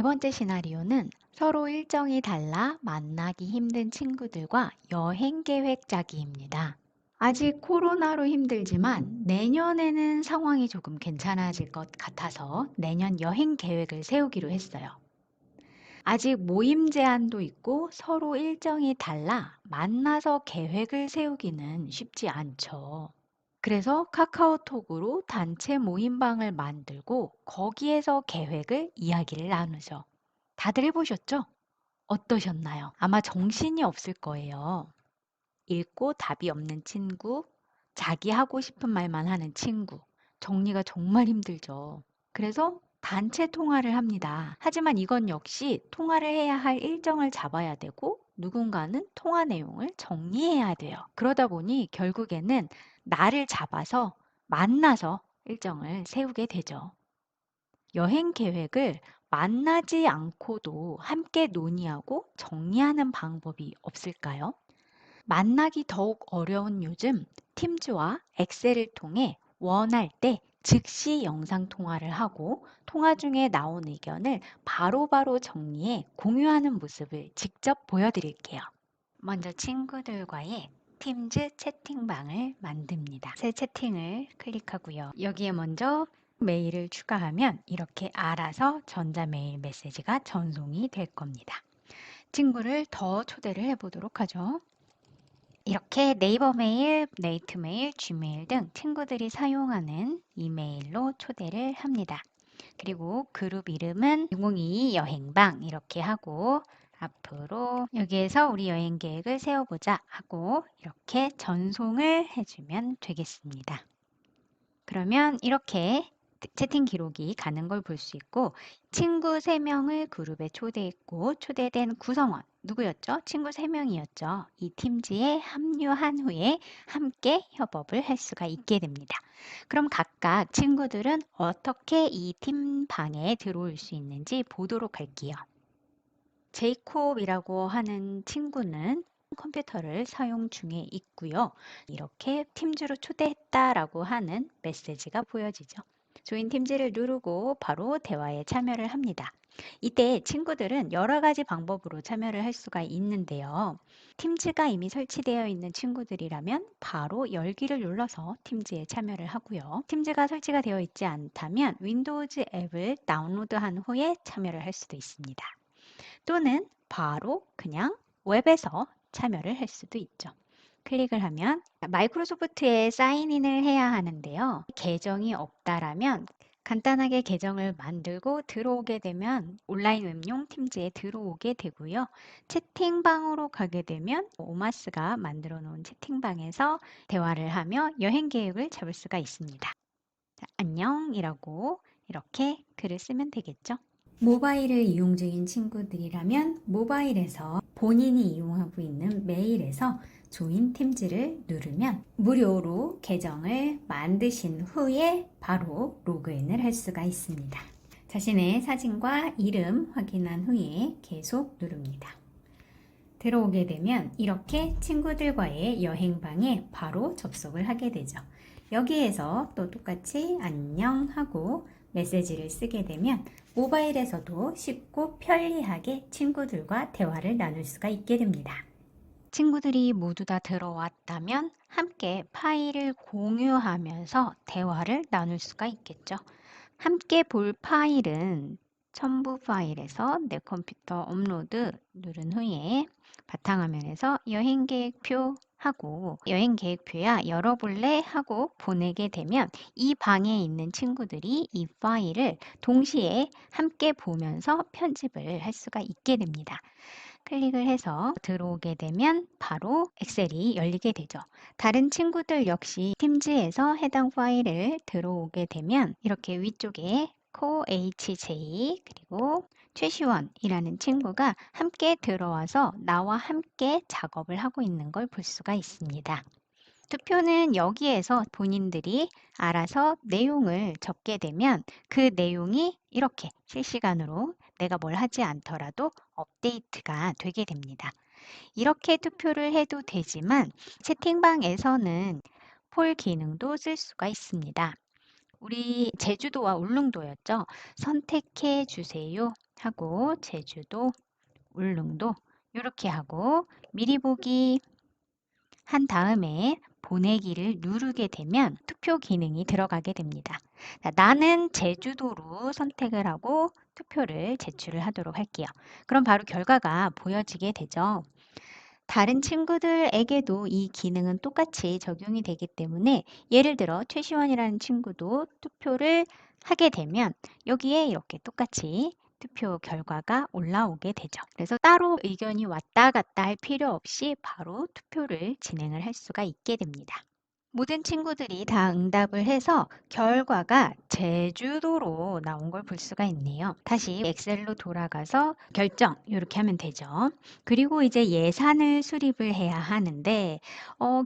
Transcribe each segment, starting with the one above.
번째 시나리오는 서로 일정이 달라 만나기 힘든 친구들과 여행 계획 짜기입니다. 아직 코로나로 힘들지만 내년에는 상황이 조금 괜찮아질 것 같아서 내년 여행 계획을 세우기로 했어요. 아직 모임 제한도 있고 서로 일정이 달라 만나서 계획을 세우기는 쉽지 않죠. 그래서 카카오톡으로 단체 모임방을 만들고 거기에서 계획을 이야기를 나누죠. 다들 해보셨죠? 어떠셨나요? 아마 정신이 없을 거예요. 읽고 답이 없는 친구, 자기 하고 싶은 말만 하는 친구. 정리가 정말 힘들죠. 그래서 단체 통화를 합니다. 하지만 이건 역시 통화를 해야 할 일정을 잡아야 되고 누군가는 통화 내용을 정리해야 돼요. 그러다 보니 결국에는 날을 잡아서 만나서 일정을 세우게 되죠. 여행 계획을 만나지 않고도 함께 논의하고 정리하는 방법이 없을까요? 만나기 더욱 어려운 요즘 팀즈와 엑셀을 통해 원할 때 즉시 영상 통화를 하고 통화 중에 나온 의견을 바로바로 정리해 공유하는 모습을 직접 보여드릴게요. 먼저 친구들과의 팀즈 채팅방을 만듭니다. 새 채팅을 클릭하고요. 여기에 먼저 메일을 추가하면 이렇게 알아서 전자메일 메시지가 전송이 될 겁니다. 친구를 더 초대를 해보도록 하죠. 이렇게 네이버 메일, 네이트 메일, 지메일 등 친구들이 사용하는 이메일로 초대를 합니다. 그리고 그룹 이름은 2022 여행방 이렇게 하고 앞으로 여기에서 우리 여행 계획을 세워보자 하고 이렇게 전송을 해주면 되겠습니다. 그러면 이렇게 채팅 기록이 가는 걸 볼 수 있고 친구 3명을 그룹에 초대했고 초대된 구성원 누구였죠? 친구 3명이었죠. 이 팀즈에 합류한 후에 함께 협업을 할 수가 있게 됩니다. 그럼 각각 친구들은 어떻게 이 팀방에 들어올 수 있는지 보도록 할게요. 제이콥이라고 하는 친구는 컴퓨터를 사용 중에 있고요. 이렇게 팀즈로 초대했다라고 하는 메시지가 보여지죠. 조인 팀즈를 누르고 바로 대화에 참여를 합니다. 이때 친구들은 여러 가지 방법으로 참여를 할 수가 있는데요. 팀즈가 이미 설치되어 있는 친구들이라면 바로 열기를 눌러서 팀즈에 참여를 하고요. 팀즈가 설치가 되어 있지 않다면 윈도우즈 앱을 다운로드한 후에 참여를 할 수도 있습니다. 또는 바로 그냥 웹에서 참여를 할 수도 있죠. 클릭을 하면 마이크로소프트에 사인인을 해야 하는데요. 계정이 없다라면 간단하게 계정을 만들고 들어오게 되면 온라인 웹용 팀즈에 들어오게 되고요. 채팅방으로 가게 되면 오마스가 만들어 놓은 채팅방에서 대화를 하며 여행 계획을 잡을 수가 있습니다. 자, 안녕이라고 이렇게 글을 쓰면 되겠죠. 모바일을 이용 중인 친구들이라면 모바일에서 본인이 이용하고 있는 메일에서 조인 팀즈를 누르면 무료로 계정을 만드신 후에 바로 로그인을 할 수가 있습니다. 자신의 사진과 이름 확인한 후에 계속 누릅니다. 들어오게 되면 이렇게 친구들과의 여행방에 바로 접속을 하게 되죠. 여기에서 또 똑같이 안녕하고 메시지를 쓰게 되면 모바일에서도 쉽고 편리하게 친구들과 대화를 나눌 수가 있게 됩니다. 친구들이 모두 다 들어왔다면 함께 파일을 공유하면서 대화를 나눌 수가 있겠죠. 함께 볼 파일은 첨부 파일에서 내 컴퓨터 업로드 누른 후에 바탕화면에서 여행계획표 하고 여행계획표야 열어볼래 하고 보내게 되면 이 방에 있는 친구들이 이 파일을 동시에 함께 보면서 편집을 할 수가 있게 됩니다. 클릭을 해서 들어오게 되면 바로 엑셀이 열리게 되죠. 다른 친구들 역시 팀즈에서 해당 파일을 들어오게 되면 이렇게 위쪽에 코HJ 그리고 최시원이라는 친구가 함께 들어와서 나와 함께 작업을 하고 있는 걸 볼 수가 있습니다. 투표는 여기에서 본인들이 알아서 내용을 적게 되면 그 내용이 이렇게 실시간으로 내가 뭘 하지 않더라도 업데이트가 되게 됩니다. 이렇게 투표를 해도 되지만 채팅방에서는 폴 기능도 쓸 수가 있습니다. 우리 제주도와 울릉도였죠. 선택해 주세요 하고 제주도, 울릉도 이렇게 하고 미리 보기 한 다음에 보내기를 누르게 되면 투표 기능이 들어가게 됩니다. 자, 나는 제주도로 선택을 하고 투표를 제출을 하도록 할게요. 그럼 바로 결과가 보여지게 되죠. 다른 친구들에게도 이 기능은 똑같이 적용이 되기 때문에 예를 들어 최시원이라는 친구도 투표를 하게 되면 여기에 이렇게 똑같이 투표 결과가 올라오게 되죠. 그래서 따로 의견이 왔다 갔다 할 필요 없이 바로 투표를 진행을 할 수가 있게 됩니다. 모든 친구들이 다 응답을 해서 결과가 제주도로 나온 걸 볼 수가 있네요. 다시 엑셀로 돌아가서 결정 이렇게 하면 되죠. 그리고 이제 예산을 수립을 해야 하는데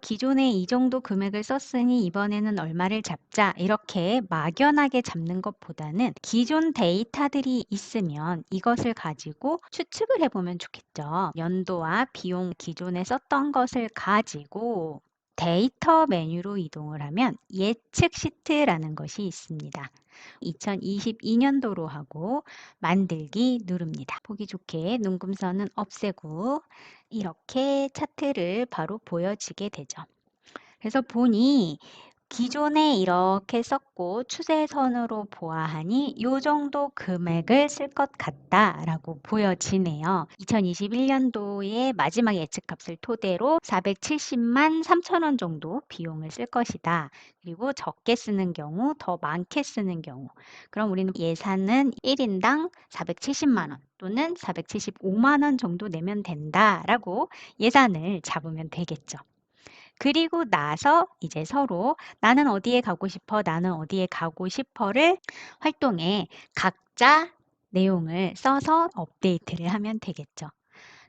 기존에 이 정도 금액을 썼으니 이번에는 얼마를 잡자 이렇게 막연하게 잡는 것보다는 기존 데이터들이 있으면 이것을 가지고 추측을 해보면 좋겠죠. 연도와 비용 기존에 썼던 것을 가지고 데이터 메뉴로 이동을 하면 예측 시트라는 것이 있습니다. 2022년도로 하고 만들기 누릅니다. 보기 좋게 눈금선은 없애고 이렇게 차트를 바로 보여지게 되죠. 그래서 보니 기존에 이렇게 썼고 추세선으로 보아하니 이 정도 금액을 쓸 것 같다라고 보여지네요. 2021년도의 마지막 예측값을 토대로 470만 3천 원 정도 비용을 쓸 것이다. 그리고 적게 쓰는 경우, 더 많게 쓰는 경우. 그럼 우리는 예산은 1인당 470만 원 또는 475만 원 정도 내면 된다라고 예산을 잡으면 되겠죠. 그리고 나서 이제 서로 나는 어디에 가고 싶어, 나는 어디에 가고 싶어를 활동에 각자 내용을 써서 업데이트를 하면 되겠죠.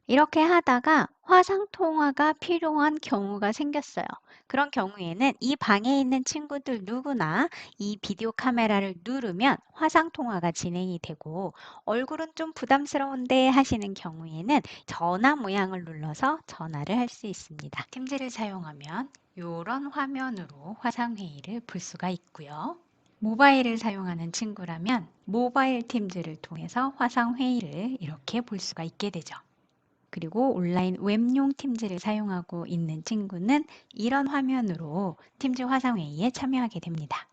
이렇게 하다가 화상 통화가 필요한 경우가 생겼어요. 그런 경우에는 이 방에 있는 친구들 누구나 이 비디오 카메라를 누르면 화상 통화가 진행이 되고 얼굴은 좀 부담스러운데 하시는 경우에는 전화 모양을 눌러서 전화를 할 수 있습니다. 팀즈를 사용하면 이런 화면으로 화상 회의를 볼 수가 있고요. 모바일을 사용하는 친구라면 모바일 팀즈를 통해서 화상 회의를 이렇게 볼 수가 있게 되죠. 그리고 온라인 웹용 팀즈를 사용하고 있는 친구는 이런 화면으로 팀즈 화상회의에 참여하게 됩니다.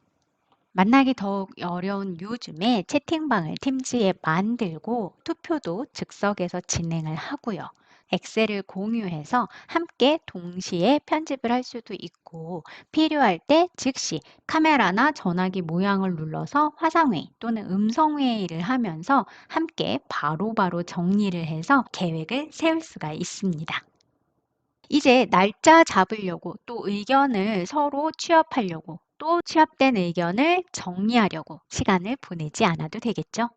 만나기 더욱 어려운 요즘에 채팅방을 팀즈에 만들고 투표도 즉석에서 진행을 하고요. 엑셀을 공유해서 함께 동시에 편집을 할 수도 있고 필요할 때 즉시 카메라나 전화기 모양을 눌러서 화상회의 또는 음성회의를 하면서 함께 바로바로 정리를 해서 계획을 세울 수가 있습니다. 이제 날짜 잡으려고 또 의견을 서로 취합하려고 또 취합된 의견을 정리하려고 시간을 보내지 않아도 되겠죠?